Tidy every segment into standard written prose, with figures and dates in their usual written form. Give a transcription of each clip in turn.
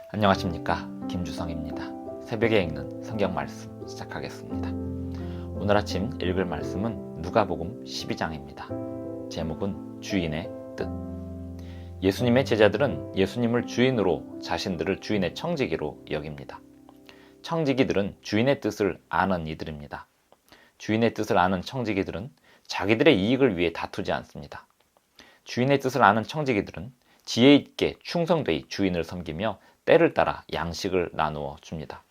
안녕하십니까, 김주성입니다. 새벽에 읽는 성경 말씀 시작하겠습니다. 오늘 아침 읽을 말씀은 누가복음 12장입니다. 제목은 주인의 뜻. 예수님의 제자들은 예수님을 주인으로 자신들을 주인의 청지기로 여깁니다. 청지기들은 주인의 뜻을 아는 이들입니다. 주인의 뜻을 아는 청지기들은 자기들의 이익을 위해 다투지 않습니다. 주인의 뜻을 아는 청지기들은 지혜 있게 충성되이 주인을 섬기며 때를 따라 양식을 나누어 줍니다.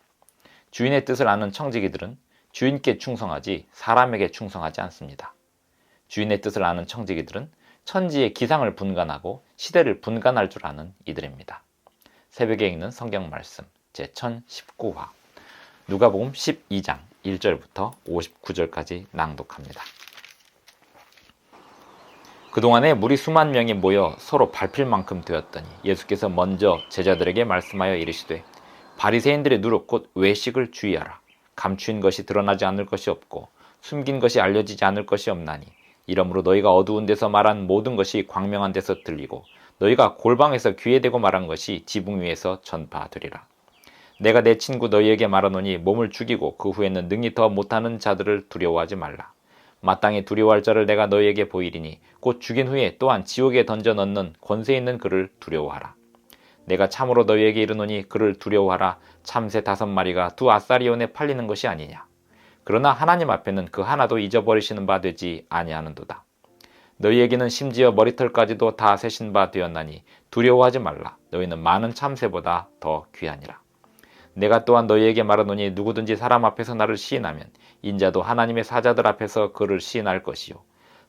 주인의 뜻을 아는 청지기들은 주인께 충성하지 사람에게 충성하지 않습니다. 주인의 뜻을 아는 청지기들은 천지의 기상을 분간하고 시대를 분간할 줄 아는 이들입니다. 새벽에 읽는 성경 말씀 제1019화 누가복음 12장 1절부터 59절까지 낭독합니다. 그동안에 무리 수만 명이 모여 서로 밟힐 만큼 되었더니 예수께서 먼저 제자들에게 말씀하여 이르시되 바리새인들의 누룩 곧 외식을 주의하라. 감추인 것이 드러나지 않을 것이 없고 숨긴 것이 알려지지 않을 것이 없나니 이러므로 너희가 어두운 데서 말한 모든 것이 광명한 데서 들리고 너희가 골방에서 귀에 대고 말한 것이 지붕 위에서 전파되리라. 내가 내 친구 너희에게 말하노니 몸을 죽이고 그 후에는 능히 더 못하는 자들을 두려워하지 말라. 마땅히 두려워할 자를 내가 너희에게 보이리니 곧 죽인 후에 또한 지옥에 던져 넣는 권세 있는 그를 두려워하라. 내가 참으로 너희에게 이르노니 그를 두려워하라. 참새 5마리가 2아사리온에 팔리는 것이 아니냐. 그러나 하나님 앞에는 그 하나도 잊어버리시는 바 되지 아니하는도다. 너희에게는 심지어 머리털까지도 다 세신 바 되었나니 두려워하지 말라. 너희는 많은 참새보다 더 귀하니라. 내가 또한 너희에게 말하노니 누구든지 사람 앞에서 나를 시인하면 인자도 하나님의 사자들 앞에서 그를 시인할 것이요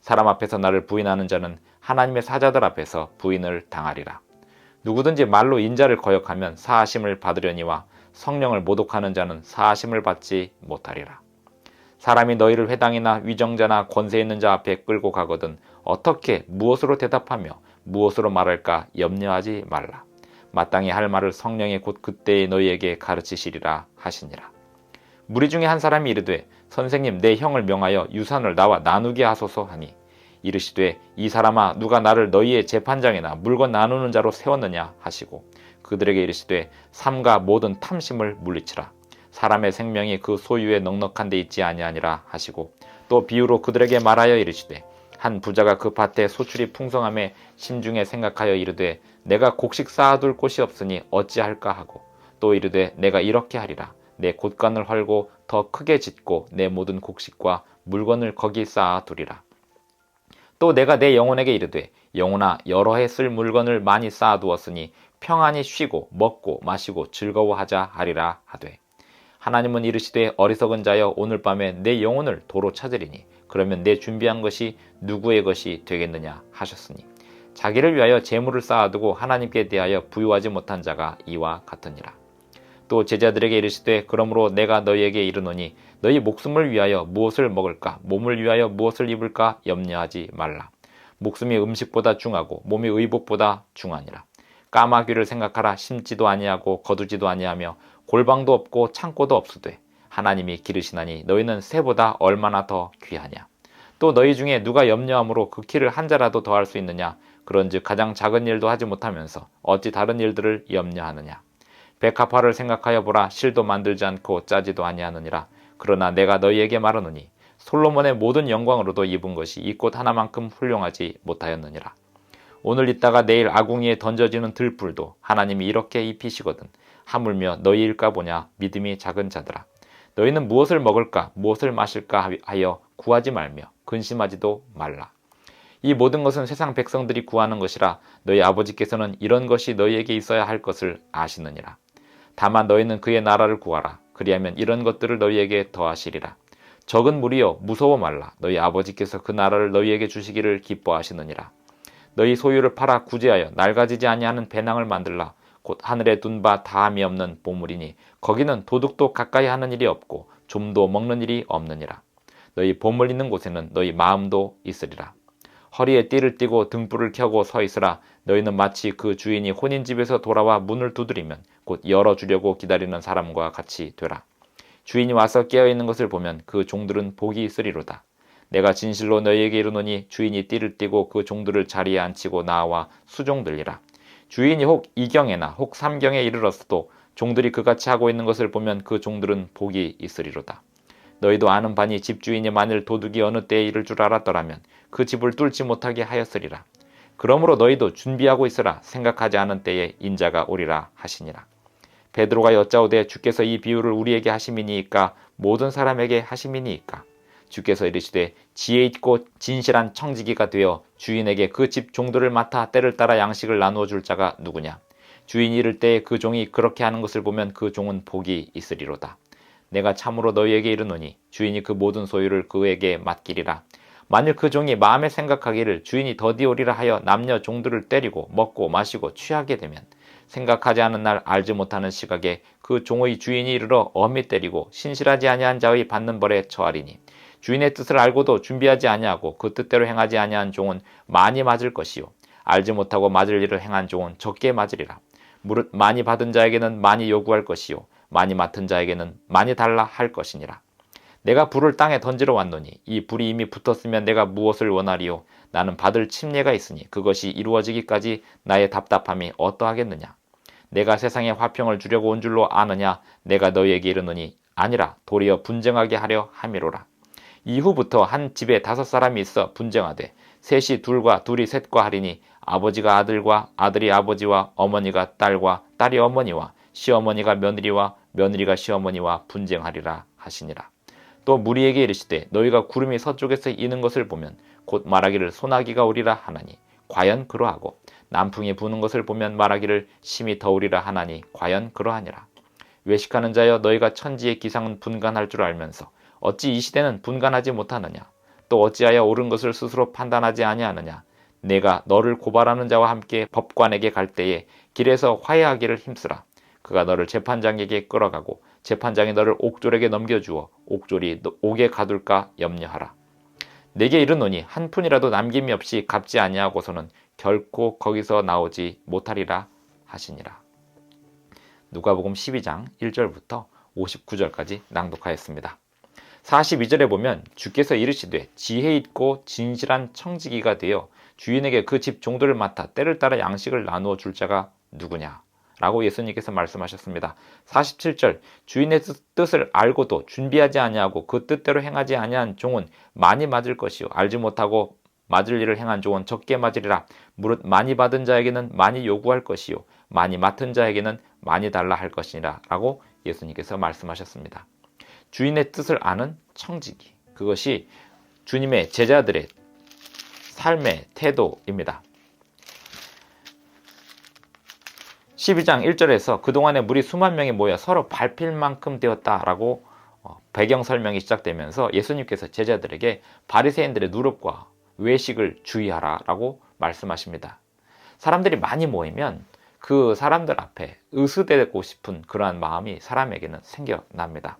사람 앞에서 나를 부인하는 자는 하나님의 사자들 앞에서 부인을 당하리라. 누구든지 말로 인자를 거역하면 사하심을 받으려니와 성령을 모독하는 자는 사하심을 받지 못하리라. 사람이 너희를 회당이나 위정자나 권세 있는 자 앞에 끌고 가거든 어떻게 무엇으로 대답하며 무엇으로 말할까 염려하지 말라. 마땅히 할 말을 성령이 곧 그때에 너희에게 가르치시리라 하시니라. 무리 중에 한 사람이 이르되 선생님 내 형을 명하여 유산을 나와 나누게 하소서 하니 이르시되 이 사람아 누가 나를 너희의 재판장이나 물건 나누는 자로 세웠느냐 하시고 그들에게 이르시되 삼가 모든 탐심을 물리치라. 사람의 생명이 그 소유에 넉넉한 데 있지 아니하니라 하시고 또 비유로 그들에게 말하여 이르시되 한 부자가 그 밭에 소출이 풍성함에 심중에 생각하여 이르되 내가 곡식 쌓아둘 곳이 없으니 어찌할까 하고 또 이르되 내가 이렇게 하리라. 내 곳간을 헐고 더 크게 짓고 내 모든 곡식과 물건을 거기 쌓아두리라. 또 내가 내 영혼에게 이르되 영혼아 여러 해 쓸 물건을 많이 쌓아두었으니 평안히 쉬고 먹고 마시고 즐거워하자 하리라 하되 하나님은 이르시되 어리석은 자여 오늘 밤에 내 영혼을 도로 찾으리니 그러면 내 준비한 것이 누구의 것이 되겠느냐 하셨으니 자기를 위하여 재물을 쌓아두고 하나님께 대하여 부유하지 못한 자가 이와 같으니라. 또 제자들에게 이르시되 그러므로 내가 너희에게 이르노니 너희 목숨을 위하여 무엇을 먹을까 몸을 위하여 무엇을 입을까 염려하지 말라. 목숨이 음식보다 중하고 몸이 의복보다 중하니라. 까마귀를 생각하라. 심지도 아니하고 거두지도 아니하며 골방도 없고 창고도 없으되 하나님이 기르시나니 너희는 새보다 얼마나 더 귀하냐. 또 너희 중에 누가 염려함으로 그 키를 한 자라도 더할 수 있느냐. 그런즉 가장 작은 일도 하지 못하면서 어찌 다른 일들을 염려하느냐. 백합화를 생각하여 보라. 실도 만들지 않고 짜지도 아니하느니라. 그러나 내가 너희에게 말하노니 솔로몬의 모든 영광으로도 입은 것이 이 꽃 하나만큼 훌륭하지 못하였느니라. 오늘 있다가 내일 아궁이에 던져지는 들불도 하나님이 이렇게 입히시거든 하물며 너희일까 보냐. 믿음이 작은 자들아. 너희는 무엇을 먹을까 무엇을 마실까 하여 구하지 말며 근심하지도 말라. 이 모든 것은 세상 백성들이 구하는 것이라 너희 아버지께서는 이런 것이 너희에게 있어야 할 것을 아시느니라. 다만 너희는 그의 나라를 구하라. 그리하면 이런 것들을 너희에게 더하시리라. 적은 무리여 무서워 말라. 너희 아버지께서 그 나라를 너희에게 주시기를 기뻐하시느니라. 너희 소유를 팔아 구제하여 낡아지지 아니하는 배낭을 만들라. 곧 하늘에 둔 바 다함이 없는 보물이니 거기는 도둑도 가까이 하는 일이 없고 좀도 먹는 일이 없느니라. 너희 보물 있는 곳에는 너희 마음도 있으리라. 허리에 띠를 띠고 등불을 켜고 서 있으라. 너희는 마치 그 주인이 혼인집에서 돌아와 문을 두드리면 곧 열어주려고 기다리는 사람과 같이 되라. 주인이 와서 깨어있는 것을 보면 그 종들은 복이 있으리로다. 내가 진실로 너희에게 이르노니 주인이 띠를 띠고 그 종들을 자리에 앉히고 나와 수종들리라. 주인이 혹 2경에나 혹 3경에 이르렀어도 종들이 그같이 하고 있는 것을 보면 그 종들은 복이 있으리로다. 너희도 아는 바니 집주인이 만일 도둑이 어느 때에 이를 줄 알았더라면 그 집을 뚫지 못하게 하였으리라. 그러므로 너희도 준비하고 있으라. 생각하지 않은 때에 인자가 오리라 하시니라. 베드로가 여짜오되 주께서 이 비유를 우리에게 하심이니이까 모든 사람에게 하심이니이까. 주께서 이르시되 지혜 있고 진실한 청지기가 되어 주인에게 그 집 종들을 맡아 때를 따라 양식을 나누어 줄 자가 누구냐. 주인이 이를 때에 그 종이 그렇게 하는 것을 보면 그 종은 복이 있으리로다. 내가 참으로 너희에게 이르노니 주인이 그 모든 소유를 그에게 맡기리라. 만일 그 종이 마음에 생각하기를 주인이 더디오리라 하여 남녀 종들을 때리고 먹고 마시고 취하게 되면 생각하지 않은 날 알지 못하는 시각에 그 종의 주인이 이르러 엄히 때리고 신실하지 아니한 자의 받는 벌에 처하리니 주인의 뜻을 알고도 준비하지 아니하고 그 뜻대로 행하지 아니한 종은 많이 맞을 것이요 알지 못하고 맞을 일을 행한 종은 적게 맞으리라. 무릇 많이 받은 자에게는 많이 요구할 것이요 많이 맡은 자에게는 많이 달라 할 것이니라. 내가 불을 땅에 던지러 왔노니 이 불이 이미 붙었으면 내가 무엇을 원하리요. 나는 받을 침례가 있으니 그것이 이루어지기까지 나의 답답함이 어떠하겠느냐. 내가 세상에 화평을 주려고 온 줄로 아느냐. 내가 너희에게 이르노니 아니라 도리어 분쟁하게 하려 함이로라. 이후부터 한 집에 5사람이 있어 분쟁하되 셋이 둘과 둘이 셋과 하리니 아버지가 아들과 아들이 아버지와 어머니가 딸과 딸이 어머니와 시어머니가 며느리와 며느리가 시어머니와 분쟁하리라 하시니라. 또 무리에게 이르시되 너희가 구름이 서쪽에서 이는 것을 보면 곧 말하기를 소나기가 오리라 하나니 과연 그러하고 남풍이 부는 것을 보면 말하기를 심히 더우리라 하나니 과연 그러하니라. 외식하는 자여 너희가 천지의 기상은 분간할 줄 알면서 어찌 이 시대는 분간하지 못하느냐. 또 어찌하여 옳은 것을 스스로 판단하지 아니하느냐. 내가 너를 고발하는 자와 함께 법관에게 갈 때에 길에서 화해하기를 힘쓰라. 그가 너를 재판장에게 끌어가고 재판장이 너를 옥졸에게 넘겨주어 옥졸이 옥에 가둘까 염려하라. 내게 이르노니 한 푼이라도 남김이 없이 갚지 아니하고서는 결코 거기서 나오지 못하리라 하시니라. 누가복음 12장 1절부터 59절까지 낭독하였습니다. 42절에 보면 주께서 이르시되 지혜 있고 진실한 청지기가 되어 주인에게 그 집 종들을 맡아 때를 따라 양식을 나누어 줄 자가 누구냐 라고 예수님께서 말씀하셨습니다. 47절 주인의 뜻을 알고도 준비하지 아니하고 그 뜻대로 행하지 아니한 종은 많이 맞을 것이요 알지 못하고 맞을 일을 행한 종은 적게 맞으리라. 무릇 많이 받은 자에게는 많이 요구할 것이요 많이 맡은 자에게는 많이 달라 할 것이니라 라고 예수님께서 말씀하셨습니다. 주인의 뜻을 아는 청지기, 그것이 주님의 제자들의 삶의 태도입니다. 12장 1절에서 그동안에 무리 수만 명이 모여 서로 밟힐 만큼 되었다라고 배경 설명이 시작되면서 예수님께서 제자들에게 바리새인들의 누룩과 외식을 주의하라라고 말씀하십니다. 사람들이 많이 모이면 그 사람들 앞에 의수되고 싶은 그러한 마음이 사람에게는 생겨납니다.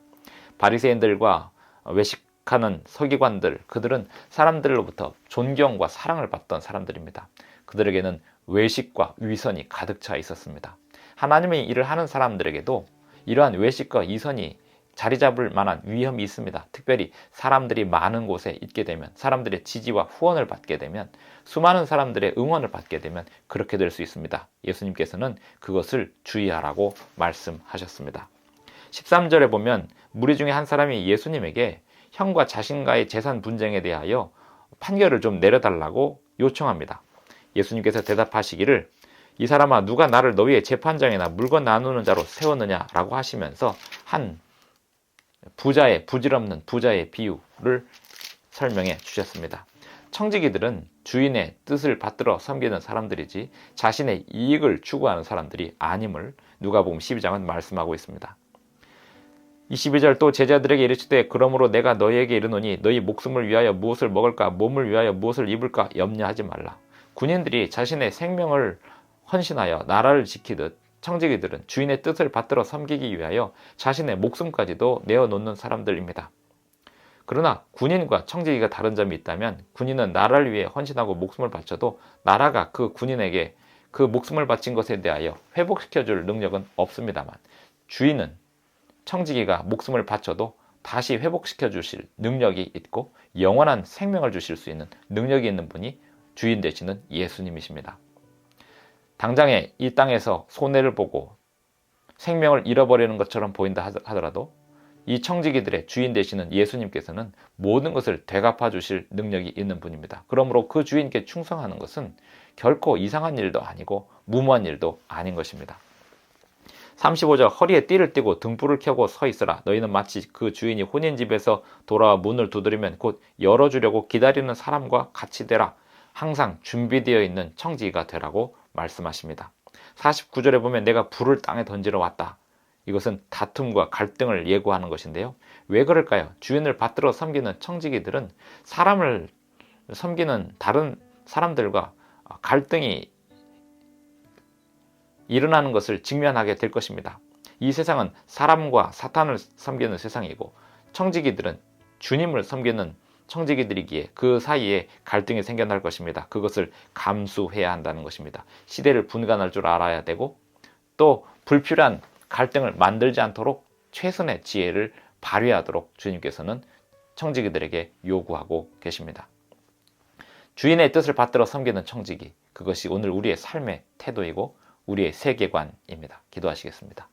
바리새인들과 외식하는 서기관들, 그들은 사람들로부터 존경과 사랑을 받던 사람들입니다. 그들에게는 외식과 위선이 가득 차 있었습니다. 하나님의 일을 하는 사람들에게도 이러한 외식과 위선이 자리 잡을 만한 위험이 있습니다. 특별히 사람들이 많은 곳에 있게 되면, 사람들의 지지와 후원을 받게 되면, 수많은 사람들의 응원을 받게 되면 그렇게 될 수 있습니다. 예수님께서는 그것을 주의하라고 말씀하셨습니다. 13절에 보면 무리 중에 한 사람이 예수님에게 형과 자신과의 재산 분쟁에 대하여 판결을 좀 내려달라고 요청합니다. 예수님께서 대답하시기를 이 사람아 누가 나를 너희의 재판장이나 물건 나누는 자로 세웠느냐라고 하시면서 한 부자의 부질없는 부자의 비유를 설명해 주셨습니다. 청지기들은 주인의 뜻을 받들어 섬기는 사람들이지 자신의 이익을 추구하는 사람들이 아님을 누가복음 12장은 말씀하고 있습니다. 22절 또 제자들에게 이르시되 그러므로 내가 너희에게 이르노니 너희 목숨을 위하여 무엇을 먹을까 몸을 위하여 무엇을 입을까 염려하지 말라. 군인들이 자신의 생명을 헌신하여 나라를 지키듯 청지기들은 주인의 뜻을 받들어 섬기기 위하여 자신의 목숨까지도 내어놓는 사람들입니다. 그러나 군인과 청지기가 다른 점이 있다면 군인은 나라를 위해 헌신하고 목숨을 바쳐도 나라가 그 군인에게 그 목숨을 바친 것에 대하여 회복시켜줄 능력은 없습니다만 주인은 청지기가 목숨을 바쳐도 다시 회복시켜 주실 능력이 있고 영원한 생명을 주실 수 있는 능력이 있는 분이 주인 되시는 예수님이십니다. 당장에 이 땅에서 손해를 보고 생명을 잃어버리는 것처럼 보인다 하더라도 이 청지기들의 주인 되시는 예수님께서는 모든 것을 되갚아 주실 능력이 있는 분입니다. 그러므로 그 주인께 충성하는 것은 결코 이상한 일도 아니고 무모한 일도 아닌 것입니다. 35절 허리에 띠를 띠고 등불을 켜고 서 있으라. 너희는 마치 그 주인이 혼인집에서 돌아와 문을 두드리면 곧 열어주려고 기다리는 사람과 같이 되라. 항상 준비되어 있는 청지기가 되라고 말씀하십니다. 49절에 보면 내가 불을 땅에 던지러 왔다. 이것은 다툼과 갈등을 예고하는 것인데요. 왜 그럴까요? 주인을 받들어 섬기는 청지기들은 사람을 섬기는 다른 사람들과 갈등이 일어나는 것을 직면하게 될 것입니다. 이 세상은 사람과 사탄을 섬기는 세상이고 청지기들은 주님을 섬기는 청지기들이기에 그 사이에 갈등이 생겨날 것입니다. 그것을 감수해야 한다는 것입니다. 시대를 분간할 줄 알아야 되고 또 불필요한 갈등을 만들지 않도록 최선의 지혜를 발휘하도록 주님께서는 청지기들에게 요구하고 계십니다. 주인의 뜻을 받들어 섬기는 청지기, 그것이 오늘 우리의 삶의 태도이고 우리의 세계관입니다. 기도하시겠습니다.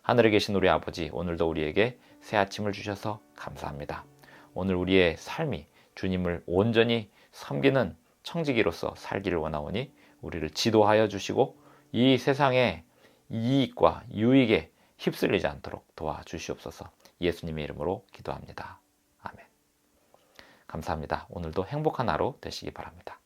하늘에 계신 우리 아버지, 오늘도 우리에게 새 아침을 주셔서 감사합니다. 오늘 우리의 삶이 주님을 온전히 섬기는 청지기로서 살기를 원하오니 우리를 지도하여 주시고 이 세상의 이익과 유익에 휩쓸리지 않도록 도와주시옵소서. 예수님의 이름으로 기도합니다. 아멘. 감사합니다. 오늘도 행복한 하루 되시기 바랍니다.